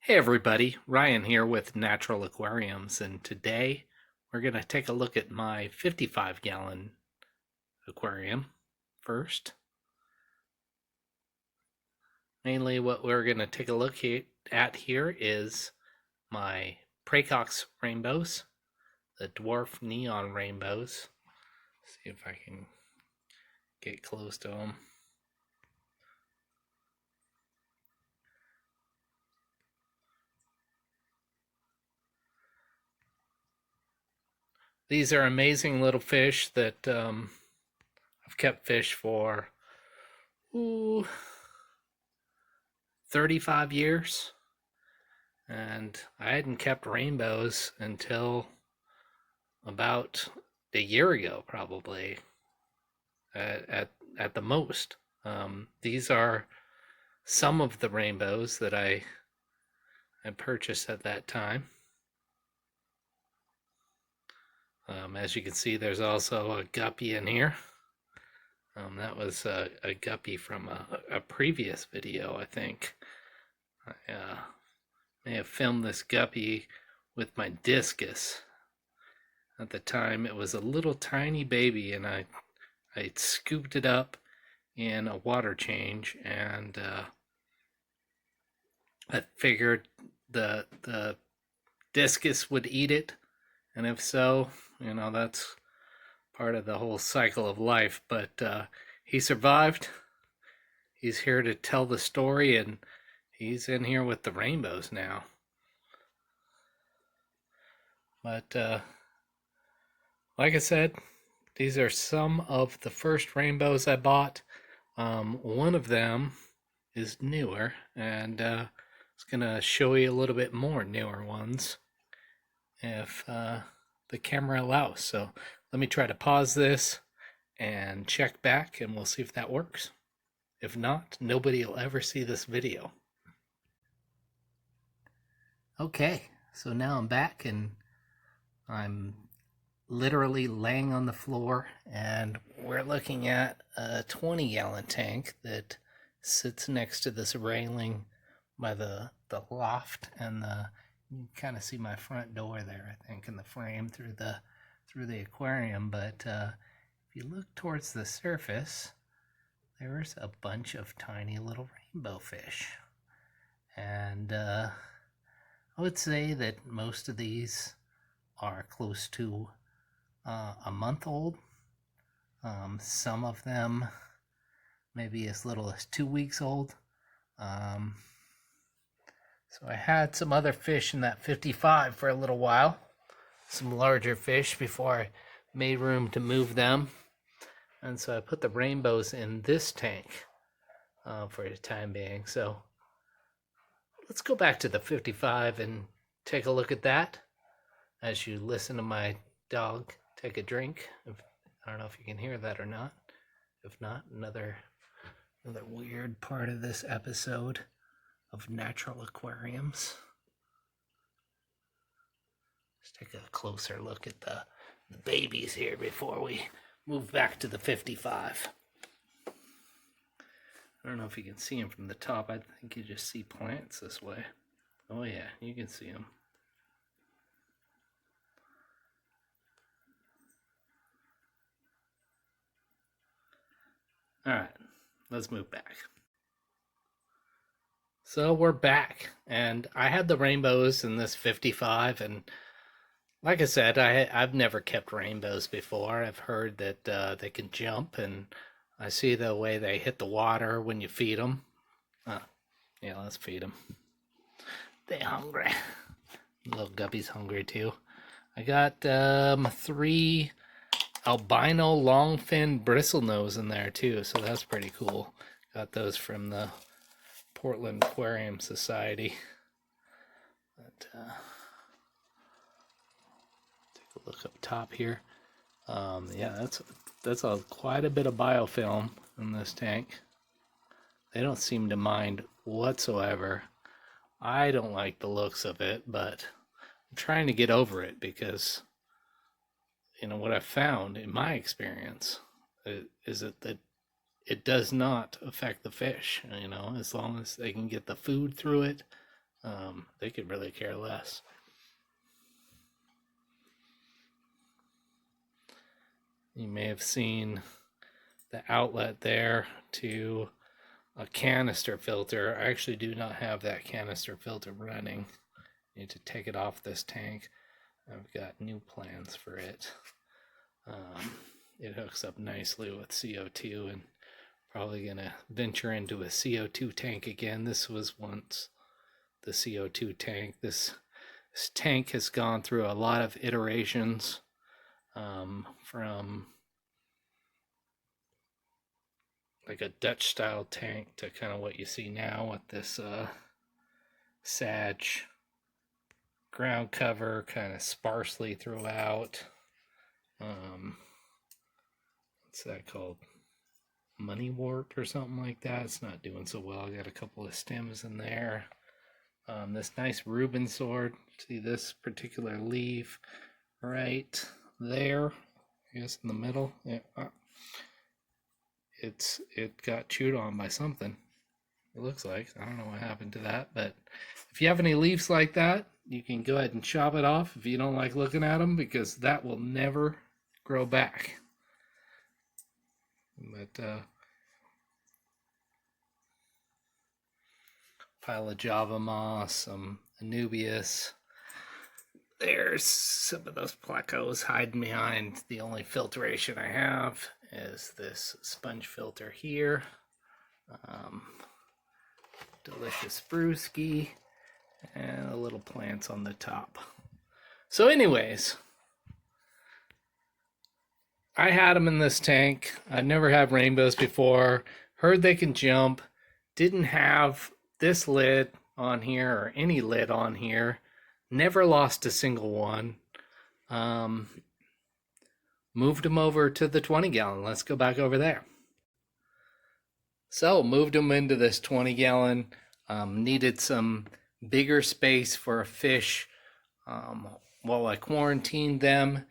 Hey everybody, Ryan here with Natural Aquariums, and today we're going to take a look at my 55-gallon aquarium first. Mainly what we're going to take a look at here is my Praecox Rainbows, the dwarf neon rainbows. See if I can get close to them. These are amazing little fish that I've kept fish for 35 years, and I hadn't kept rainbows until about a year ago, probably at the most. These are some of the rainbows that I purchased at that time. As you can see, there's also a guppy in here. That was a guppy from a previous video, I think. I may have filmed this guppy with my discus. At the time, it was a little tiny baby, and I scooped it up in a water change, and I figured the discus would eat it, and if so, you know, that's part of the whole cycle of life. But he survived. He's here to tell the story, and he's in here with the rainbows now. But like I said, these are some of the first rainbows I bought. One of them is newer, and I was going to show you a little bit more newer ones if the camera allows. So let me try to pause this and check back, and we'll see if that works. If not, nobody will ever see this video. Okay, so now I'm back, and I'm literally laying on the floor, and we're looking at a 20-gallon tank that sits next to this railing by the loft, and you can kind of see my front door there, I think, in the frame through the aquarium. But if you look towards the surface, there's a bunch of tiny little rainbow fish, and I would say that most of these are close to a month old. Some of them maybe as little as 2 weeks old. So I had some other fish in that 55 for a little while, some larger fish, before I made room to move them. And so I put the rainbows in this tank for the time being. So let's go back to the 55 and take a look at that as you listen to my dog take a drink. I don't know if you can hear that or not. If not, another weird part of this episode of Natural Aquariums. Let's take a closer look at the babies here before we move back to the 55. I don't know if you can see them from the top. I think you just see plants this way. Oh yeah, you can see them. All right, let's move back. So we're back, and I had the rainbows in this 55, and like I said, I've never kept rainbows before. I've heard that they can jump, and I see the way they hit the water when you feed them. Yeah, let's feed them. They're hungry. Little guppy's hungry too. I got 3 albino long-fin bristlenose in there too, so that's pretty cool. Got those from the Portland Aquarium Society. But take a look up top here. Yeah, that's quite a bit of biofilm in this tank. They don't seem to mind whatsoever. I don't like the looks of it, but I'm trying to get over it, because you know what I've found in my experience is that it does not affect the fish. You know, as long as they can get the food through it, They could really care less. You may have seen the outlet there to a canister filter. I actually do not have that canister filter running. I need to take it off this tank. I've got new plans for it. It hooks up nicely with CO2, and probably gonna venture into a CO2 tank again. This was once the CO2 tank. This tank has gone through a lot of iterations, from like a Dutch style tank to kind of what you see now with this Sag ground cover kind of sparsely throughout. What's that called? Money wart or something like that. It's not doing so well. I got a couple of stems in there. This nice Reuben sword. See this particular leaf right there, I guess in the middle. Yeah, it got chewed on by something. It looks like. I don't know what happened to that, but if you have any leaves like that, you can go ahead and chop it off if you don't like looking at them, because that will never grow back. But pile of Java moss, some Anubias. There's some of those Placos hiding behind. The only filtration I have is this sponge filter here. Delicious brewski, and a little plants on the top. So anyways, I had them in this tank. I've never had rainbows before. Heard they can jump. Didn't have this lid on here or any lid on here. Never lost a single one. Moved them over to the 20 gallon. Let's go back over there. So moved them into this 20 gallon. Needed some bigger space for a fish while I quarantined them.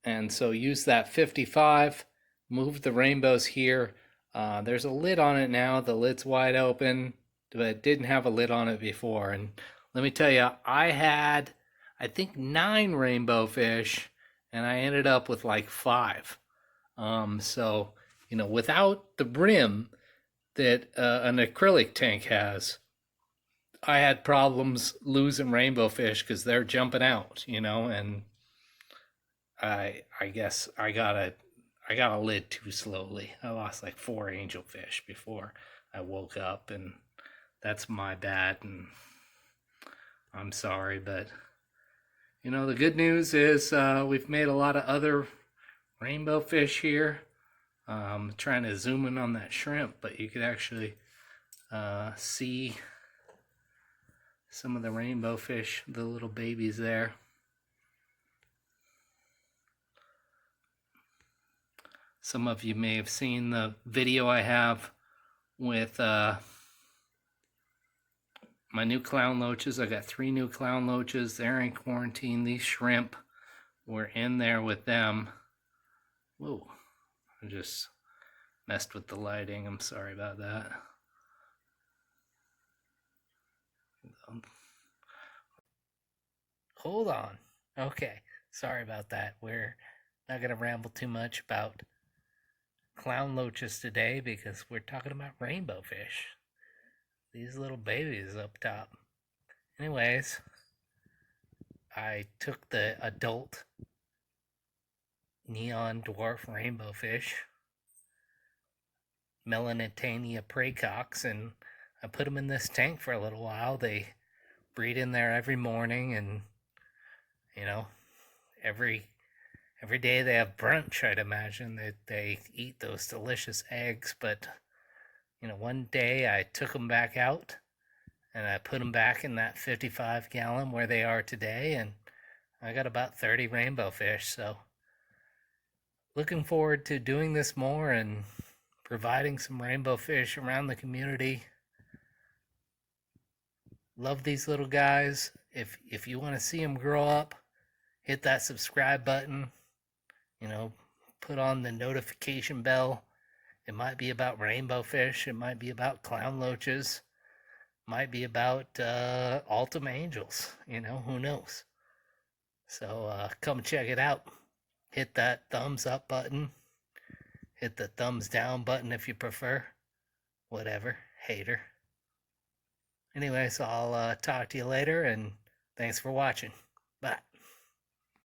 And so used that 55, moved the rainbows here. There's a lid on it now. The lid's wide open, but it didn't have a lid on it before. And let me tell you, I had, I think, 9 rainbow fish, and I ended up with like 5. So, you know, without the brim that an acrylic tank has, I had problems losing rainbow fish because they're jumping out, you know, and I guess I got a lid too slowly. I lost like 4 angelfish before I woke up, and that's my bad, and I'm sorry. But you know, the good news is we've made a lot of other rainbow fish here. Trying to zoom in on that shrimp, but you could actually see some of the rainbow fish, the little babies there. Some of you may have seen the video I have with my new clown loaches. I got 3 new clown loaches. They're in quarantine. These shrimp were in there with them. Whoa, I just messed with the lighting. I'm sorry about that. Hold on. Okay, sorry about that. We're not going to ramble too much about clown loaches today because we're talking about rainbow fish. These little babies up top. Anyways, I took the adult neon dwarf rainbow fish, Melenotania Praecox, and I put them in this tank for a little while. They breed in there every morning, and you know, every day they have brunch. I'd imagine that they eat those delicious eggs. But you know, one day I took them back out and I put them back in that 55 gallon where they are today, and I got about 30 rainbow fish. So looking forward to doing this more and providing some rainbow fish around the community. Love these little guys. If you want to see them grow up, hit that subscribe button. You know, put on the notification bell. It might be about rainbow fish. It might be about clown loaches. Might be about Ultima Angels. Who knows? So come check it out. Hit that thumbs up button. Hit the thumbs down button if you prefer. Whatever, hater. Anyways, I'll talk to you later, and thanks for watching.